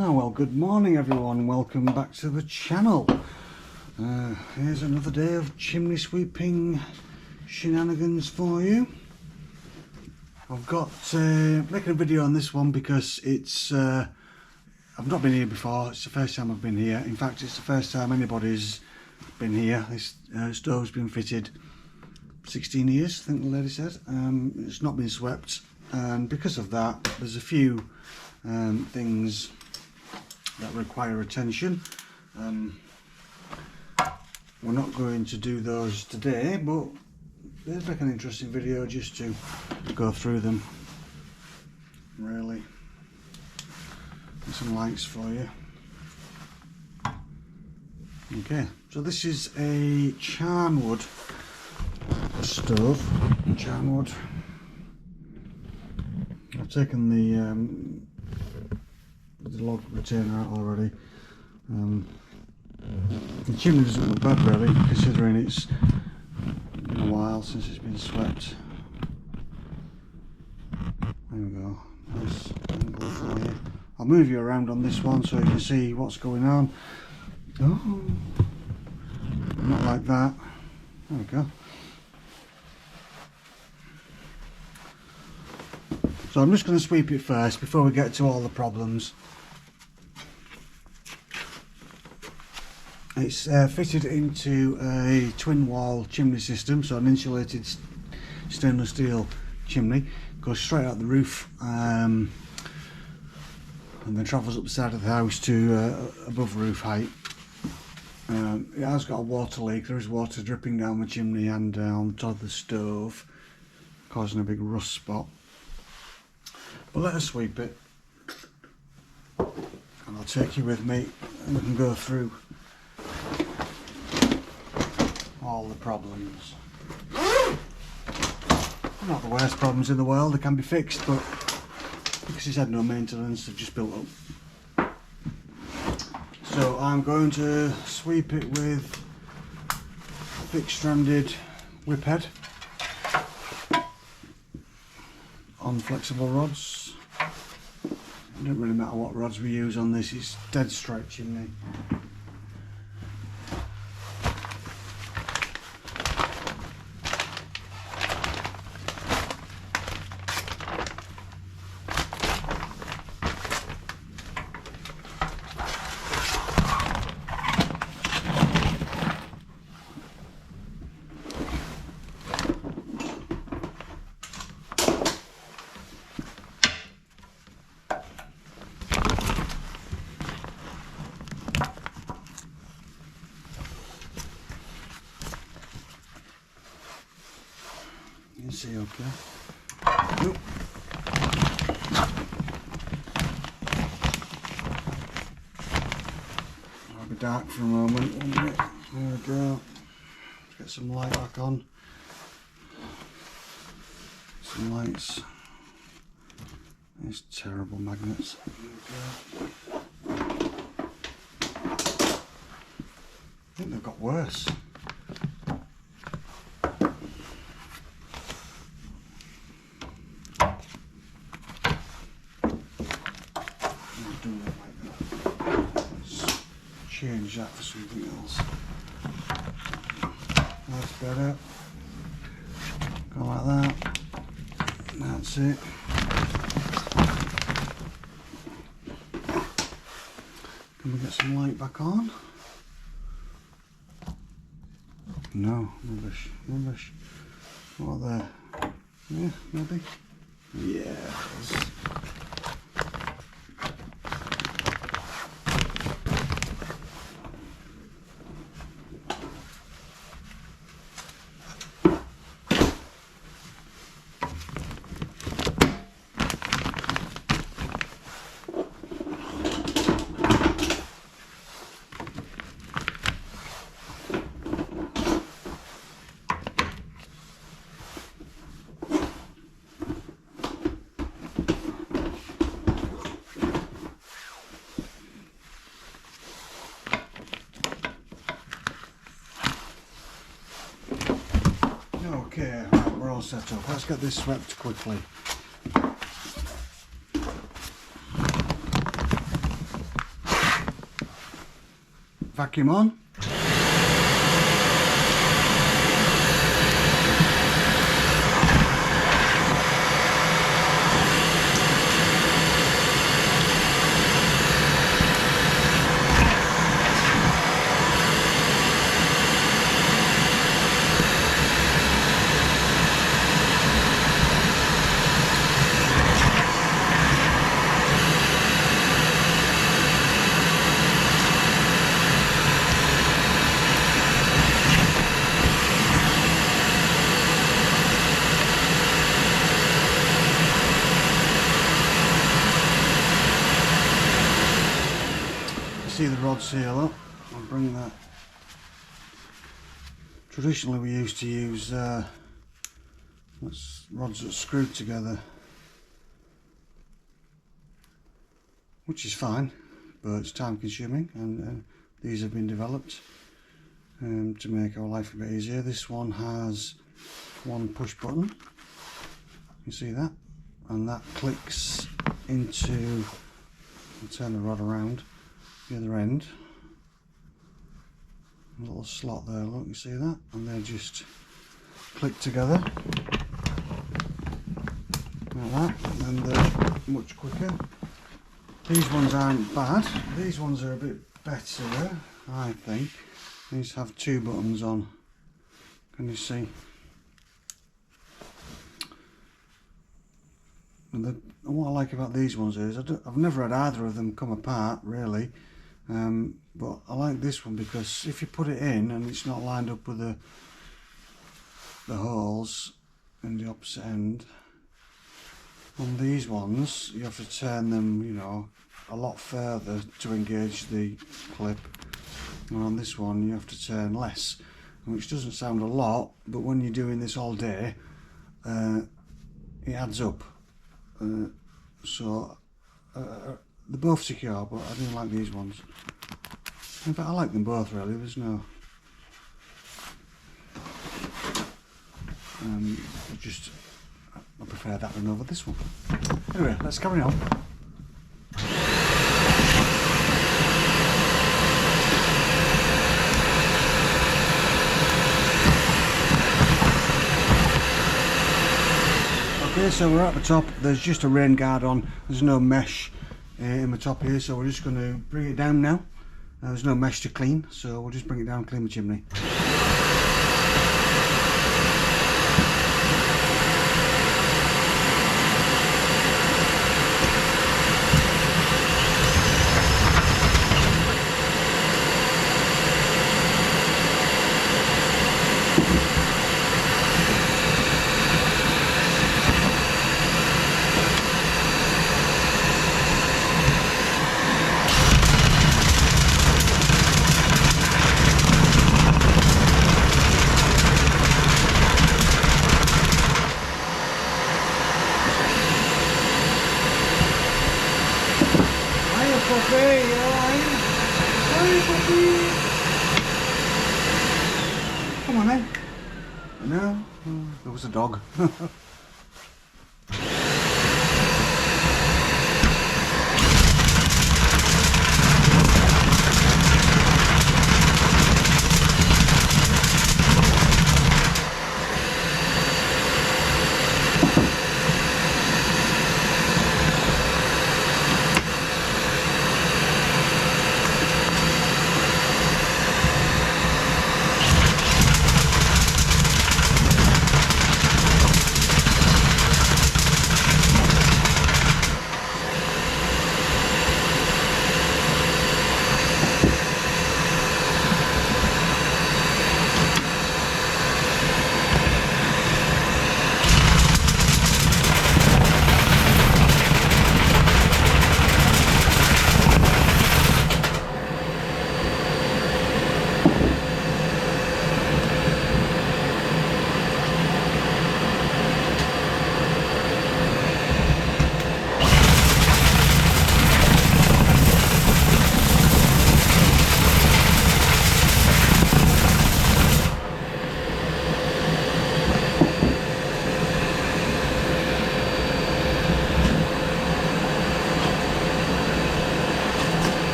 Well, good morning everyone, welcome back to the channel. Here's another day of chimney sweeping shenanigans for you. I've got making a video on this one because it's I've not been here before. It's the first time I've been here. In fact, it's the first time anybody's been here. This stove's been fitted 16 years, I think the lady said. It's not been swept, and because of that there's a few things that require attention. We're not going to do those today, but it's like an interesting video just to go through them, really. And some lights for you. Okay, so this is a Charnwood stove. Charnwood. I've taken the log retainer out already. The chimney doesn't look bad really, considering it's been a while since it's been swept. There we go, nice angle for you. I'll move you around on this one so you can see what's going on. Oh, not like that. There we go. So I'm just going to sweep it first before we get to all the problems. It's fitted into a twin wall chimney system, so an insulated stainless steel chimney. Goes straight out the roof and then travels up the side of the house to above roof height. It has got a water leak. There is water dripping down the chimney and on top of the stove, causing a big rust spot. But let us sweep it, and I'll take you with me and we can go through all the problems. Not the worst problems in the world, they can be fixed, but because it's had no maintenance, they've just built up. So I'm going to sweep it with thick stranded whip head on flexible rods. It doesn't really matter what rods we use on this, it's dead straight chimney. You can see okay. Nope. I'll be dark for a moment, won't it? There we go. Let's get some light back on. Some lights. These terrible magnets. There we go. I think they've got worse. Change that for something else. That's better. Go like that. That's it. Can we get some light back on? No, rubbish, rubbish. What there? Yeah, maybe? Yes. Okay, right, we're all set up. Let's get this swept quickly. vacuum on. See the rod seal up. I'll bring that. Traditionally we used to use rods that screwed together, which is fine, but it's time consuming, and these have been developed to make our life a bit easier. This one has one push button, you see that, and that clicks into, I'll turn the rod around, the other end, a little slot there, look, you see that, and they just click together like that, and they're much quicker. These ones aren't bad, these ones are a bit better, I think. These have two buttons on, can you see? And what I like about these ones is I've never had either of them come apart really. But I like this one because if you put it in and it's not lined up with the holes in the opposite end, on these ones you have to turn them, you know, a lot further to engage the clip, and on this one you have to turn less, which doesn't sound a lot, but when you're doing this all day it adds up. They're both secure, but I do like these ones. In fact, I like them both really. There's no I prefer that one over this one. Anyway, let's carry on. Okay, so we're at the top. There's just a rain guard on. There's no mesh in the top here, so we're just going to bring it down now. There's no mesh to clean, so we'll just bring it down and clean the chimney. Come on then. No, there was a dog.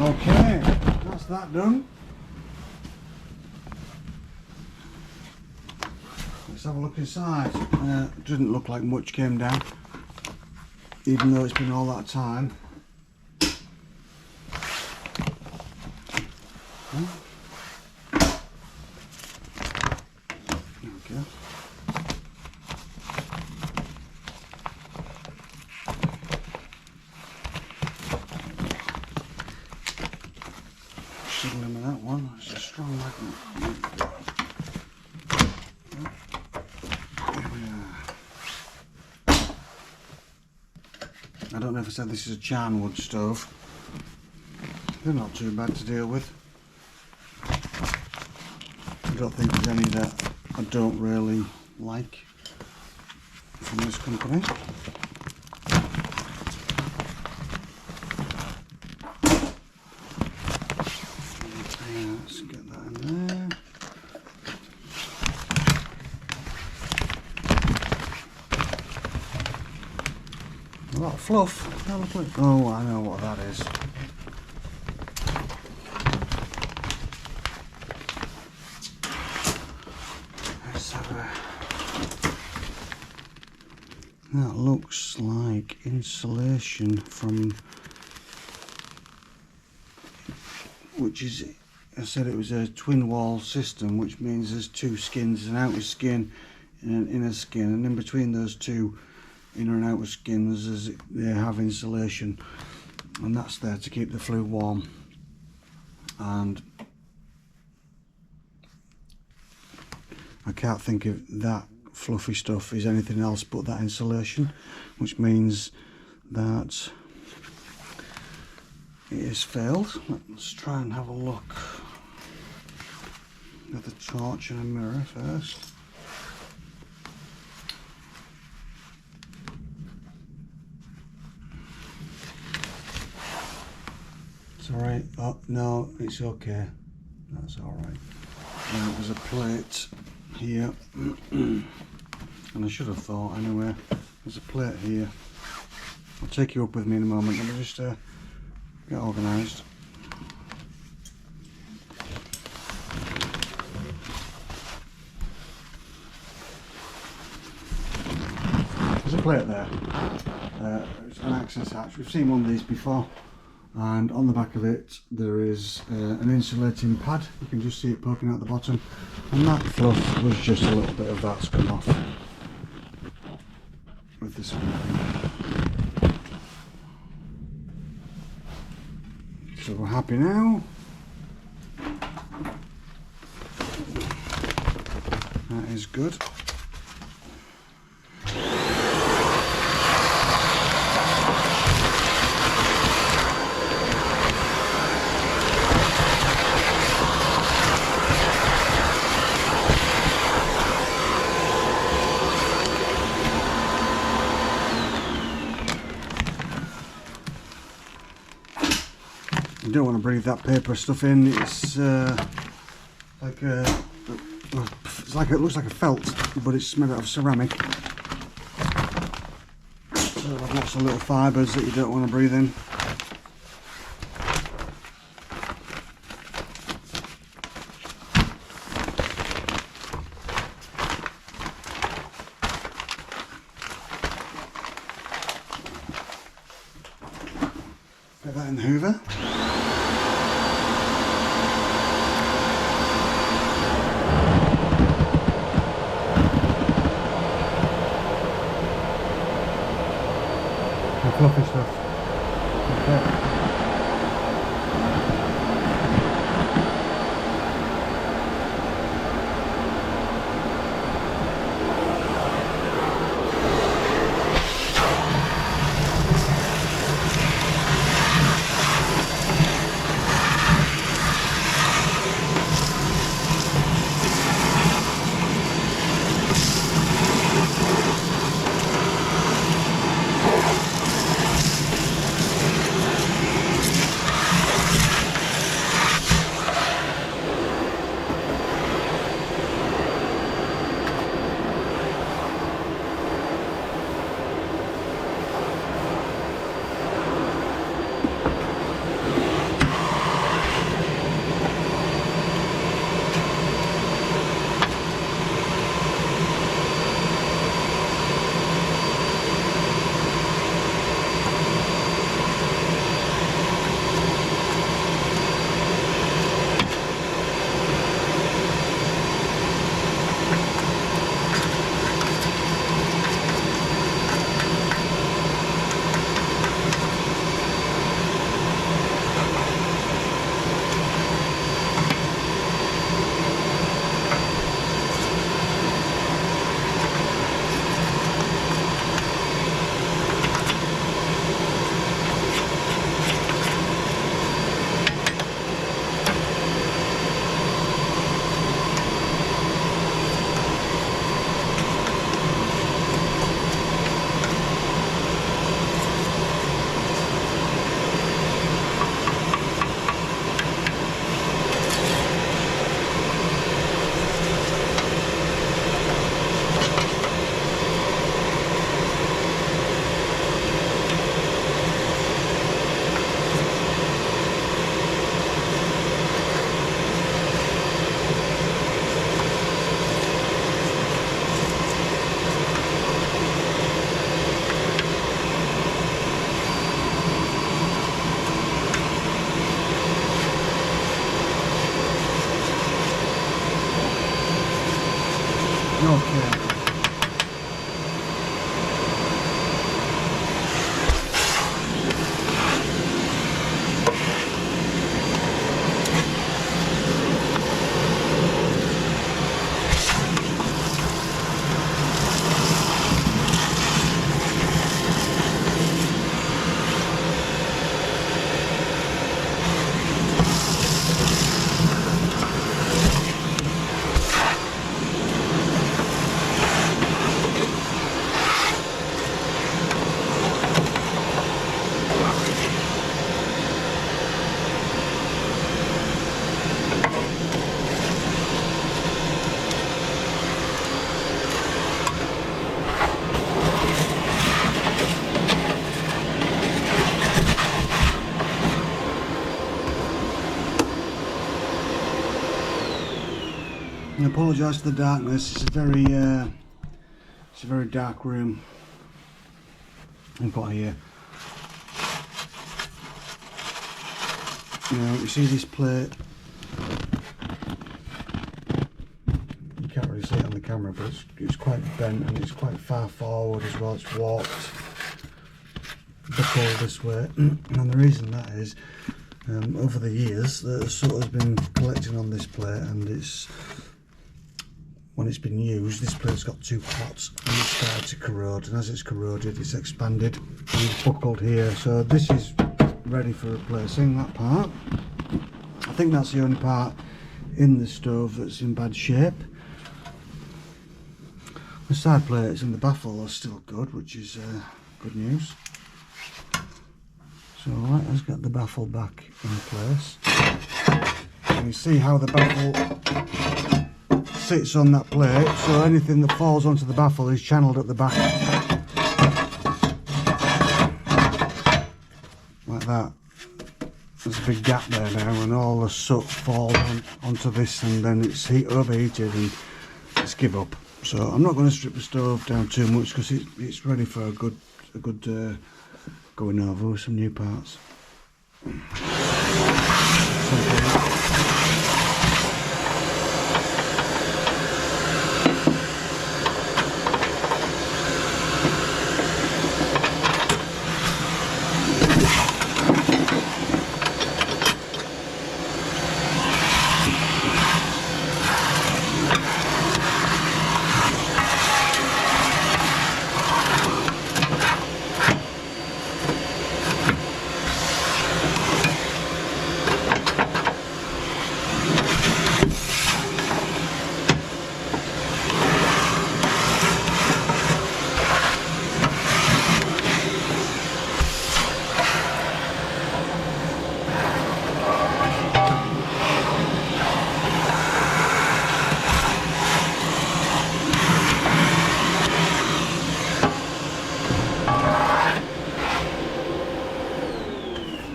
Okay, that's that done. Let's have a look inside. Doesn't look like much came down, even though it's been all that time. There we go. Struggling with that one. It's a strong magnet. I don't know if I said this is a Charnwood stove. They're not too bad to deal with. I don't think there's any that I don't really like from this company. Let's get that in there. A lot of fluff. Oh, I know what that is. Let's have a... That looks like insulation from... Which is... I said it was a twin wall system, which means there's two skins, an outer skin and an inner skin, and in between those two inner and outer skins they have insulation, and that's there to keep the flue warm. And I can't think of that fluffy stuff is anything else but that insulation, which means that it has failed. Let's try and have a look with a torch and a mirror first. It's alright. Oh no, it's okay. That's alright. There's a plate here, and I should have thought anyway. There's a plate here. I'll take you up with me in a moment. Let me just get organised. There's a plate there. It's an access hatch. We've seen one of these before, and on the back of it there is an insulating pad. You can just see it poking out the bottom, and that fluff was just a little bit of that's come off with this one. So we're happy now. That is good. You don't want to breathe that paper stuff in. It's like it looks like a felt, but it's made out of ceramic. So it'll have lots of little fibres that you don't want to breathe in. Get that in the hoover. Fluffy stuff. Okay. I apologise for the darkness. It's a very dark room I've got here. Now you see this plate. You can't really see it on the camera, but it's quite bent and it's quite far forward as well. It's warped, buckled this way, and the reason that is, over the years, the soot has been collecting on this plate, and when it's been used, this plate's got too hot and it's started to corrode, and as it's corroded, it's expanded and it's buckled here. So this is ready for replacing that part. I think that's the only part in the stove that's in bad shape. The side plates and the baffle are still good, which is good news. So let us get the baffle back in place. And you see how the baffle sits on that plate, so anything that falls onto the baffle is channeled at the back. Like that. There's a big gap there now, and all the soot falls onto this, and then it's overheated and it's give up. So I'm not going to strip the stove down too much because it's ready for a good going over with some new parts.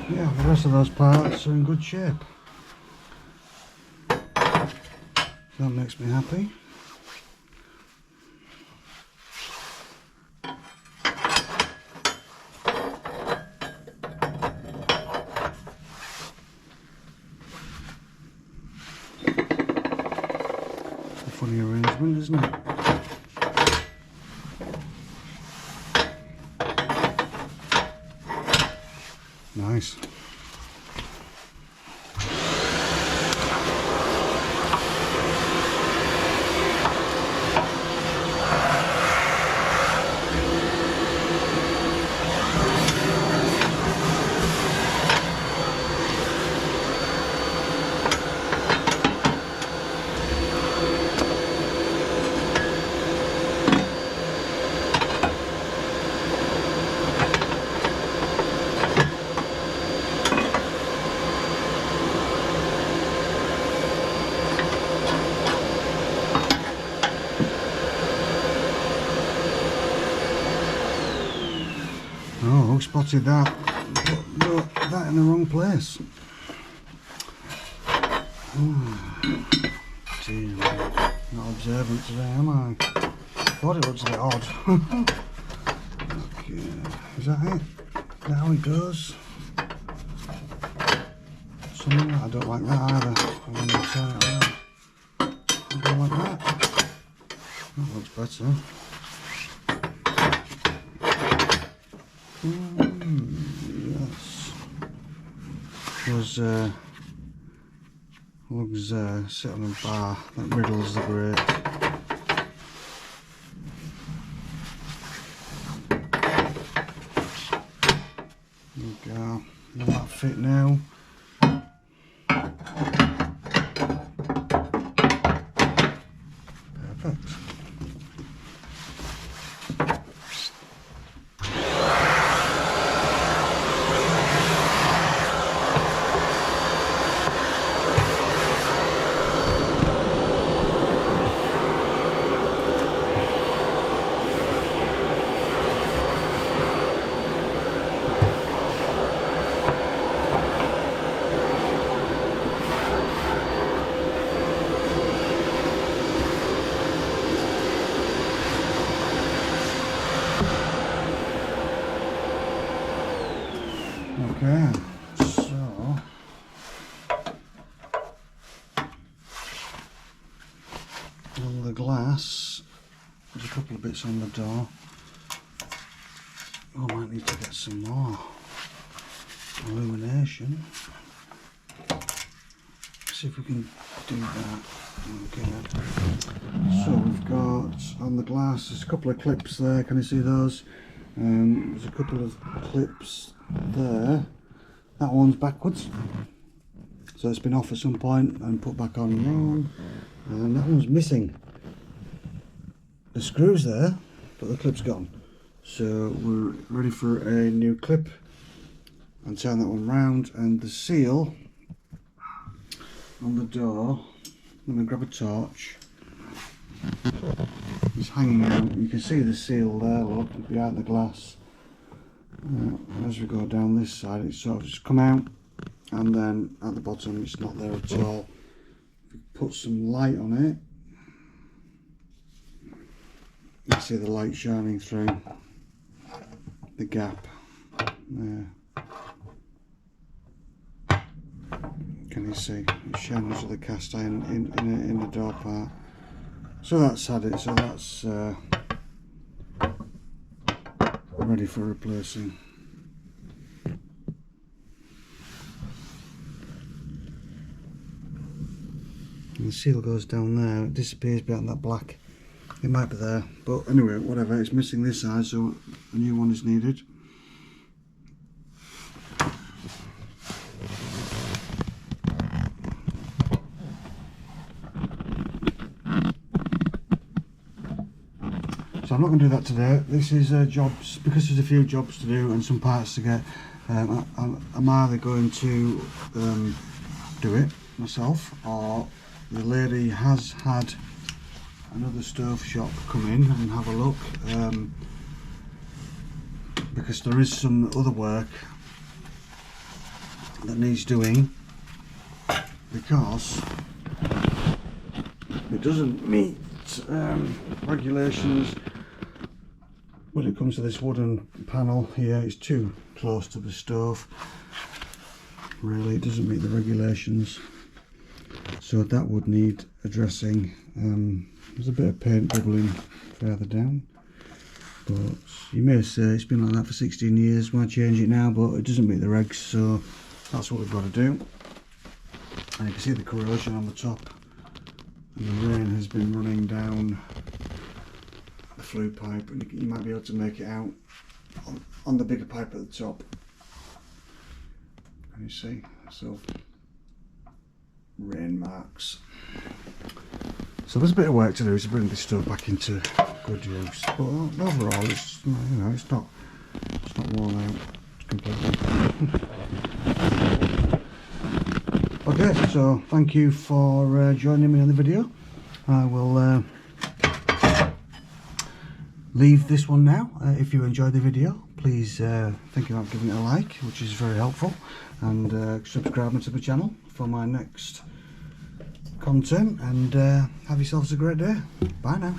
Yeah, the rest of those parts are in good shape. That makes me happy. A funny arrangement, isn't it? Nice. Oh, who spotted that? Put that in the wrong place. Oh, dear me. Not observant today, am I? Thought it looks a bit odd. Okay, is that it? Is that how it goes? Something I don't like that either. I'm going to turn it around. I don't like that. That looks better. Yes. Those lugs sit on a bar that riddles the grate. There we go. Will that fit now? Perfect. glass, there's a couple of bits on the door. Oh, I might need to get some more illumination. See if we can do that. Okay. So we've got on the glass, there's a couple of clips there, can you see those? There's a couple of clips there. That one's backwards, so it's been off at some point and put back on wrong. And that one's missing. The screw's there, but the clip's gone. So we're ready for a new clip and turn that one round. And the seal on the door, I'm going to grab a torch. It's hanging out. You can see the seal there, look, behind the glass. As we go down this side, it's sort of just come out, and then at the bottom it's not there at all. If we put some light on it, you see the light shining through the gap there. Can you see? It shines with the cast iron in the door part. So that's had it. So that's ready for replacing. And the seal goes down there. It disappears behind that black. It might be there, but anyway, whatever. It's missing this side, so a new one is needed. So I'm not going to do that today. This is jobs, because there's a few jobs to do and some parts to get. I'm either going to do it myself, or the lady has had another stove shop come in and have a look, because there is some other work that needs doing, because it doesn't meet regulations. When it comes to this wooden panel here, it's too close to the stove. Really, it doesn't meet the regulations, so that would need addressing. There's a bit of paint bubbling further down, but you may say it's been like that for 16 years, why change it now? But it doesn't meet the regs, so that's what we've got to do. And you can see the corrosion on the top, and the rain has been running down the flue pipe, and you might be able to make it out on the bigger pipe at the top. Can you see? So rain marks. So there's a bit of work to do to bring this stuff back into good use, but overall it's, you know, it's not worn out completely. Okay, so thank you for joining me on the video. I will leave this one now. If you enjoyed the video, please think about giving it a like, which is very helpful, and subscribing to the channel for my next content, and have yourselves a great day. Bye now.